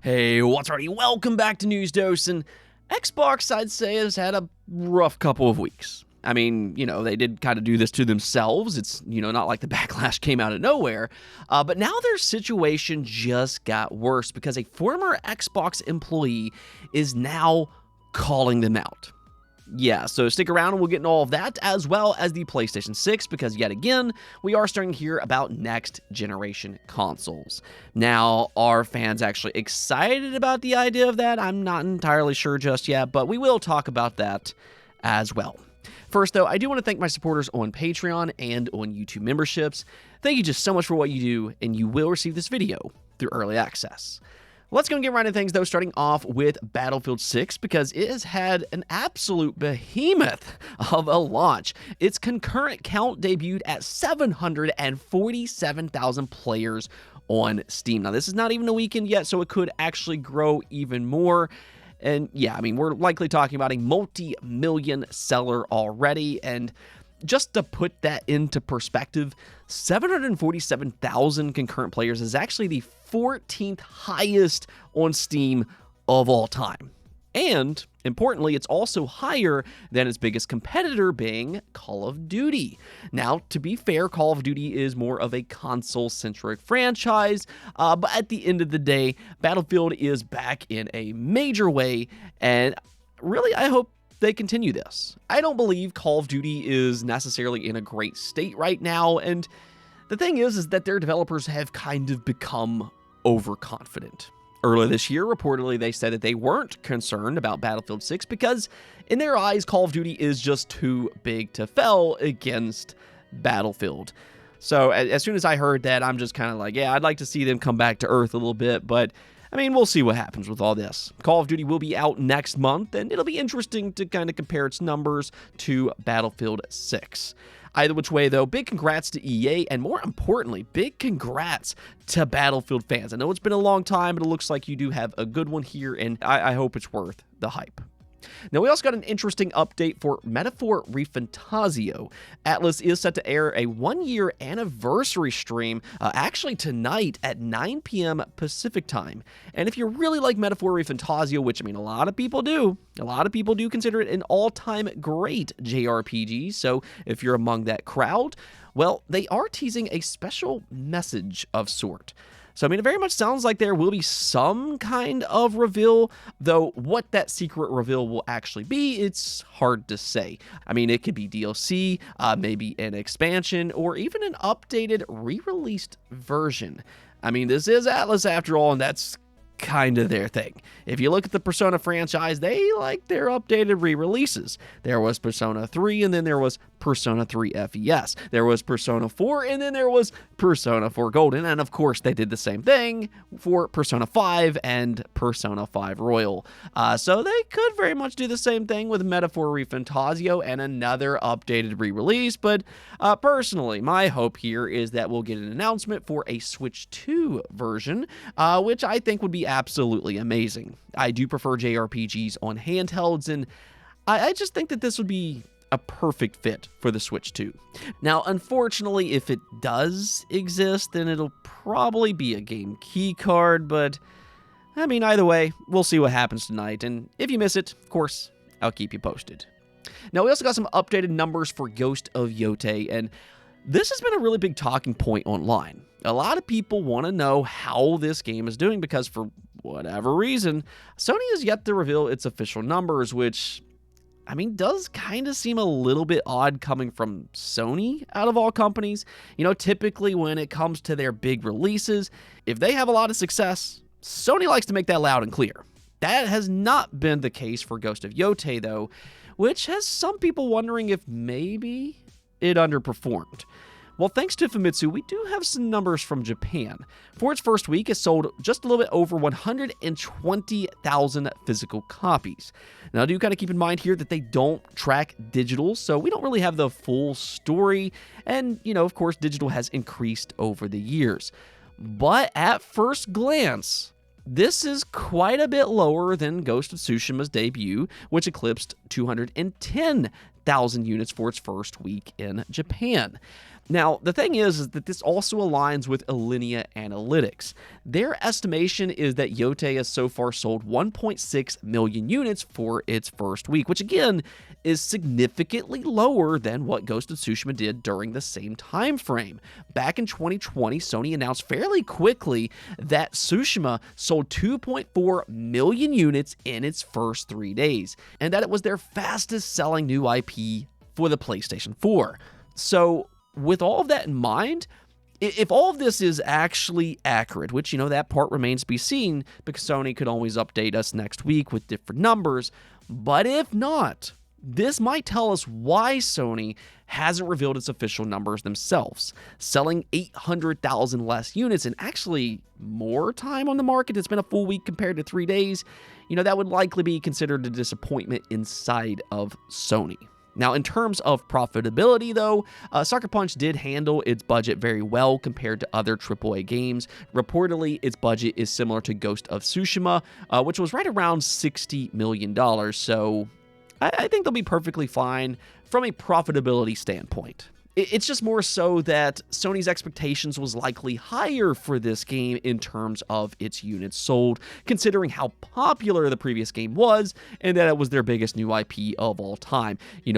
Hey, what's already? Welcome back to News Dose, and Xbox, I'd say, has had a rough couple of weeks. I mean, they did kind of do this to themselves. It's, not like the backlash came out of nowhere. But now their situation just got worse because a former Xbox employee is now calling them out. Yeah, so stick around and we'll get into all of that, as well as the PlayStation 6, because yet again, we are starting to hear about next-generation consoles. Now, are fans actually excited about the idea of that? I'm not entirely sure just yet, but we will talk about that as well. First, though, I do want to thank my supporters on Patreon and on YouTube memberships. Thank you just so much for what you do, and you will receive this video through early access. Let's go and get right into things, though, starting off with Battlefield 6, because it has had an absolute behemoth of a launch. Its concurrent count debuted at 747,000 players on Steam. Now, this is not even a weekend yet, so it could actually grow even more. And yeah, I mean, we're likely talking about a multi-million seller already, and just to put that into perspective, 747,000 concurrent players is actually the 14th highest on Steam of all time. And, importantly, it's also higher than its biggest competitor, being Call of Duty. Now, to be fair, Call of Duty is more of a console-centric franchise, but at the end of the day, Battlefield is back in a major way, and really, I hope they continue this. I don't believe Call of Duty is necessarily in a great state right now, and the thing is that their developers have kind of become overconfident. Earlier this year, reportedly, they said that they weren't concerned about Battlefield 6 because, in their eyes, Call of Duty is just too big to fail against Battlefield. So, as soon as I heard that, I'm just kind of like, yeah, I'd like to see them come back to earth a little bit, but I mean, we'll see what happens with all this. Call of Duty will be out next month, and it'll be interesting to kind of compare its numbers to Battlefield 6. Either which way, though, big congrats to EA, and more importantly, big congrats to Battlefield fans. I know it's been a long time, but it looks like you do have a good one here, and I hope it's worth the hype. Now, we also got an interesting update for Metaphor Fantazio. Atlas is set to air a one-year anniversary stream actually tonight at 9 p.m. Pacific time. And if you really like Metaphor Fantazio, which, I mean, a lot of people do consider it an all-time great JRPG, so if you're among that crowd, well, they are teasing a special message of sort. So, I mean, it very much sounds like there will be some kind of reveal, though what that secret reveal will actually be, it's hard to say. I mean, it could be DLC, maybe an expansion, or even an updated, re-released version. I mean, this is Atlas after all, and that's kind of their thing. If you look at the Persona franchise, they like their updated re-releases. There was Persona 3, and then there was Persona 3 FES. There was Persona 4, and then there was Persona 4 Golden, and of course they did the same thing for Persona 5 and Persona 5 Royal. So they could very much do the same thing with Metaphor Fantazio and another updated re-release, but personally, my hope here is that we'll get an announcement for a Switch 2 version, which I think would be absolutely amazing. I do prefer JRPGs on handhelds, and I just think that this would be a perfect fit for the Switch 2. Now, unfortunately, if it does exist, then it'll probably be a game key card, but I mean, either way, we'll see what happens tonight, and if you miss it, of course, I'll keep you posted. Now, we also got some updated numbers for Ghost of Yotei, and this has been a really big talking point online. A lot of people want to know how this game is doing because, for whatever reason, Sony has yet to reveal its official numbers, which, I mean, does kind of seem a little bit odd coming from Sony out of all companies. Typically when it comes to their big releases, if they have a lot of success, Sony likes to make that loud and clear. That has not been the case for Ghost of Yotei, though, which has some people wondering if maybe it underperformed. Well, thanks to Famitsu, we do have some numbers from Japan. For its first week, it sold just a little bit over 120,000 physical copies. Now, do kind of keep in mind here that they don't track digital, so we don't really have the full story, and, of course, digital has increased over the years. But at first glance, this is quite a bit lower than Ghost of Tsushima's debut, which eclipsed 210,000 units for its first week in Japan. Now, the thing is that this also aligns with Alinea Analytics. Their estimation is that Yotei has so far sold 1.6 million units for its first week, which again is significantly lower than what Ghost of Tsushima did during the same time frame. Back in 2020, Sony announced fairly quickly that Tsushima sold 2.4 million units in its first 3 days, and that it was their fastest selling new IP for the PlayStation 4. So, with all of that in mind, if all of this is actually accurate, which, that part remains to be seen because Sony could always update us next week with different numbers, but if not, this might tell us why Sony hasn't revealed its official numbers themselves. Selling 800,000 less units and actually more time on the market, it's been a full week compared to 3 days, that would likely be considered a disappointment inside of Sony. Now, in terms of profitability, though, Sucker Punch did handle its budget very well compared to other AAA games. Reportedly, its budget is similar to Ghost of Tsushima, which was right around $60 million, so I think they'll be perfectly fine from a profitability standpoint. It's just more so that Sony's expectations was likely higher for this game in terms of its units sold, considering how popular the previous game was and that it was their biggest new IP of all time.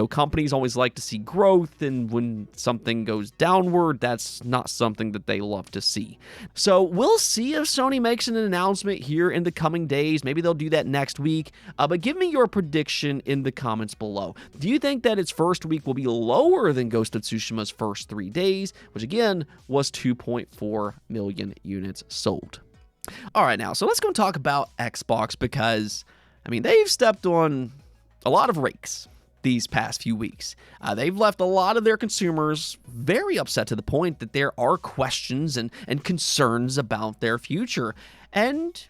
Companies always like to see growth, and when something goes downward, that's not something that they love to see. So we'll see if Sony makes an announcement here in the coming days. Maybe they'll do that next week, but give me your prediction in the comments below. Do you think that its first week will be lower than Ghost of Tsushima first 3 days, which again was 2.4 million units sold? All right, now, so let's go and talk about Xbox because, they've stepped on a lot of rakes these past few weeks. They've left a lot of their consumers very upset to the point that there are questions and concerns about their future. And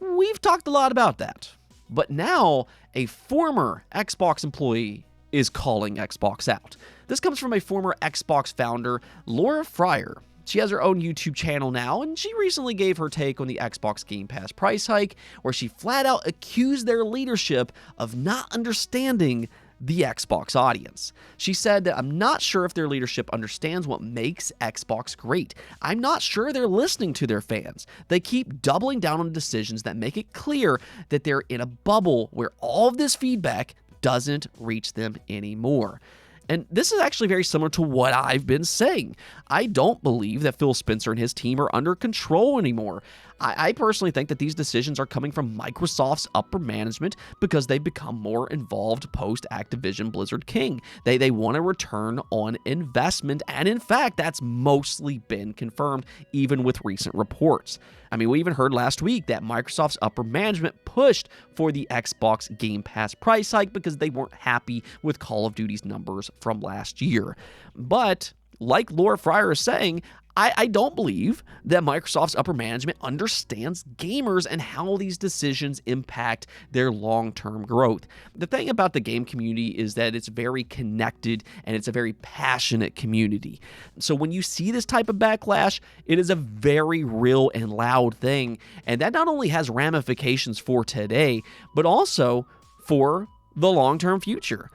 we've talked a lot about that. But now, a former Xbox employee is calling Xbox out. This comes from a former Xbox founder, Laura Fryer. She has her own YouTube channel now, and she recently gave her take on the Xbox Game Pass price hike, where she flat out accused their leadership of not understanding the Xbox audience. She said that I'm not sure if their leadership understands what makes Xbox great. I'm not sure they're listening to their fans. They keep doubling down on decisions that make it clear that they're in a bubble where all of this feedback doesn't reach them anymore. And this is actually very similar to what I've been saying. I don't believe that Phil Spencer and his team are under control anymore. I personally think that these decisions are coming from Microsoft's upper management because they've become more involved post-Activision Blizzard King. They want a return on investment, and in fact, that's mostly been confirmed, even with recent reports. We even heard last week that Microsoft's upper management pushed for the Xbox Game Pass price hike because they weren't happy with Call of Duty's numbers from last year. But like Laura Fryer is saying, I don't believe that Microsoft's upper management understands gamers and how these decisions impact their long-term growth. The thing about the game community is that it's very connected and it's a very passionate community. So when you see this type of backlash, it is a very real and loud thing. And that not only has ramifications for today, but also for the long-term future.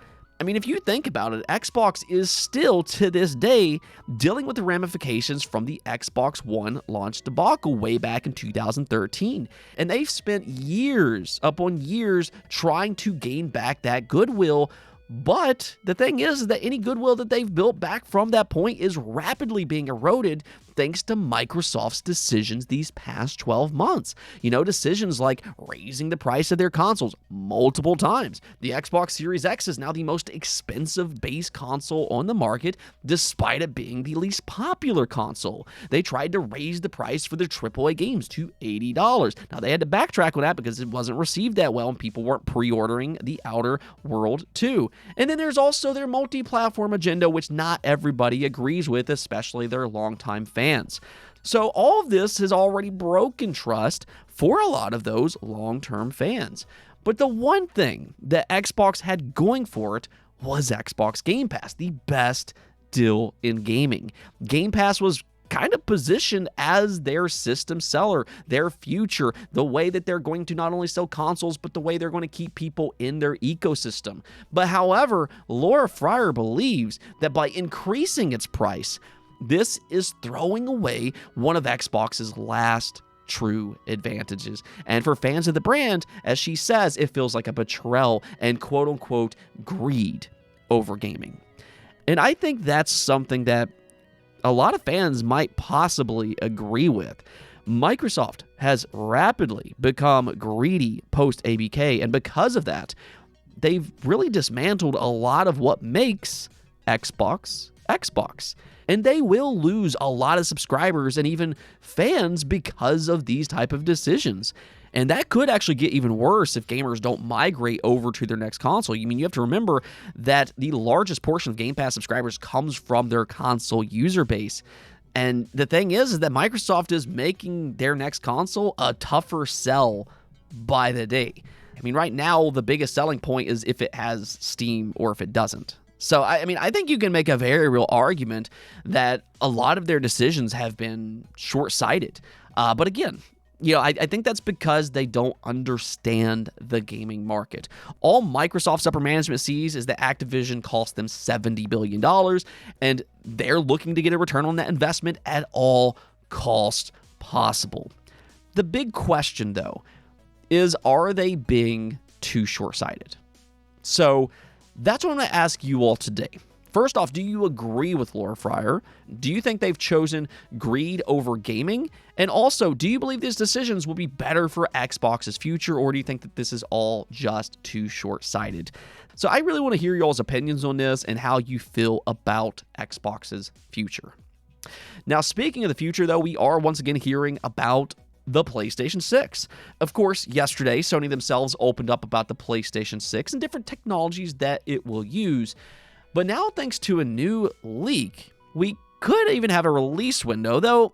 If you think about it, Xbox is still, to this day, dealing with the ramifications from the Xbox One launch debacle way back in 2013. And they've spent years upon years trying to gain back that goodwill. But the thing is that any goodwill that they've built back from that point is rapidly being eroded thanks to Microsoft's decisions these past 12 months. Decisions like raising the price of their consoles multiple times. The Xbox Series X is now the most expensive base console on the market, despite it being the least popular console. They tried to raise the price for their AAA games to $80. Now, they had to backtrack on that because it wasn't received that well and people weren't pre-ordering The Outer World 2. And then there's also their multi-platform agenda, which not everybody agrees with, especially their longtime fans. So all of this has already broken trust for a lot of those long-term fans. But the one thing that Xbox had going for it was Xbox Game Pass, the best deal in gaming. Game Pass was kind of positioned as their system seller, their future, the way that they're going to not only sell consoles, but the way they're going to keep people in their ecosystem. But however, Laura Fryer believes that by increasing its price, this is throwing away one of Xbox's last true advantages. And for fans of the brand, as she says, it feels like a betrayal and quote-unquote greed over gaming. And I think that's something that a lot of fans might possibly agree with. Microsoft has rapidly become greedy post-ABK, and because of that, they've really dismantled a lot of what makes Xbox. And they will lose a lot of subscribers and even fans because of these type of decisions. And that could actually get even worse if gamers don't migrate over to their next console. I mean, you have to remember that the largest portion of Game Pass subscribers comes from their console user base. And the thing is that Microsoft is making their next console a tougher sell by the day. I mean, right now, the biggest selling point is if it has Steam or if it doesn't. So, I mean, I think you can make a very real argument that a lot of their decisions have been short-sighted. But again, I think that's because they don't understand the gaming market. All Microsoft's upper management sees is that Activision cost them $70 billion, and they're looking to get a return on that investment at all costs possible. The big question, though, is are they being too short-sighted? So that's what I'm going to ask you all today. First off, do you agree with Laura Fryer? Do you think they've chosen greed over gaming? And also, do you believe these decisions will be better for Xbox's future, or do you think that this is all just too short-sighted? So I really want to hear y'all's opinions on this and how you feel about Xbox's future. Now, speaking of the future, though, we are once again hearing about the PlayStation 6. Of course, yesterday, Sony themselves opened up about the PlayStation 6 and different technologies that it will use. But now, thanks to a new leak, we could even have a release window, though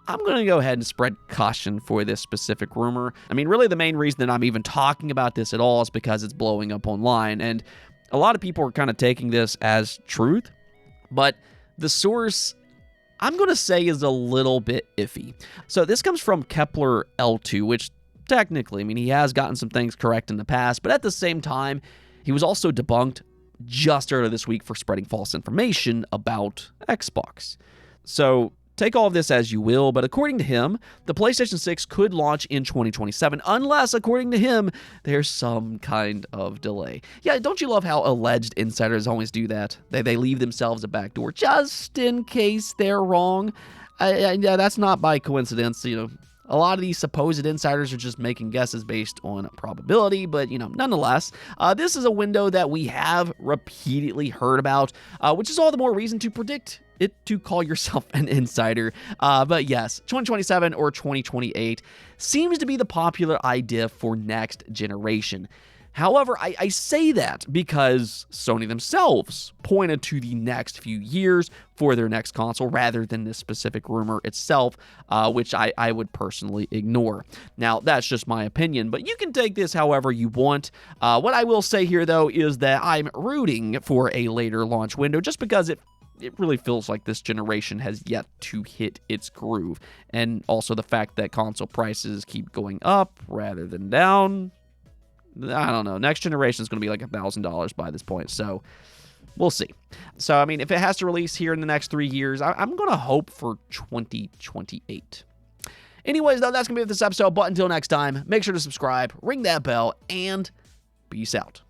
I'm going to go ahead and spread caution for this specific rumor. I mean, really the main reason that I'm even talking about this at all is because it's blowing up online, and a lot of people are kind of taking this as truth, but the source, I'm going to say, is a little bit iffy. So this comes from Kepler L2, which technically, I mean, he has gotten some things correct in the past, but at the same time, he was also debunked just earlier this week for spreading false information about Xbox. So take all of this as you will, but according to him, the PlayStation 6 could launch in 2027, unless, according to him, there's some kind of delay. Yeah, don't you love how alleged insiders always do that? They leave themselves a backdoor just in case they're wrong. Yeah, that's not by coincidence, A lot of these supposed insiders are just making guesses based on probability, but, nonetheless, this is a window that we have repeatedly heard about, which is all the more reason to predict it to call yourself an insider. But yes, 2027 or 2028 seems to be the popular idea for next generation. However, I say that because Sony themselves pointed to the next few years for their next console rather than this specific rumor itself, which I would personally ignore. Now, that's just my opinion, but you can take this however you want. What I will say here, though, is that I'm rooting for a later launch window just because it really feels like this generation has yet to hit its groove. And also the fact that console prices keep going up rather than down. I don't know. Next generation is going to be like $1,000 by this point, so we'll see. So, I mean, if it has to release here in the next 3 years, I'm going to hope for 2028. Anyways, though, that's going to be it for this episode, but until next time, make sure to subscribe, ring that bell, and peace out.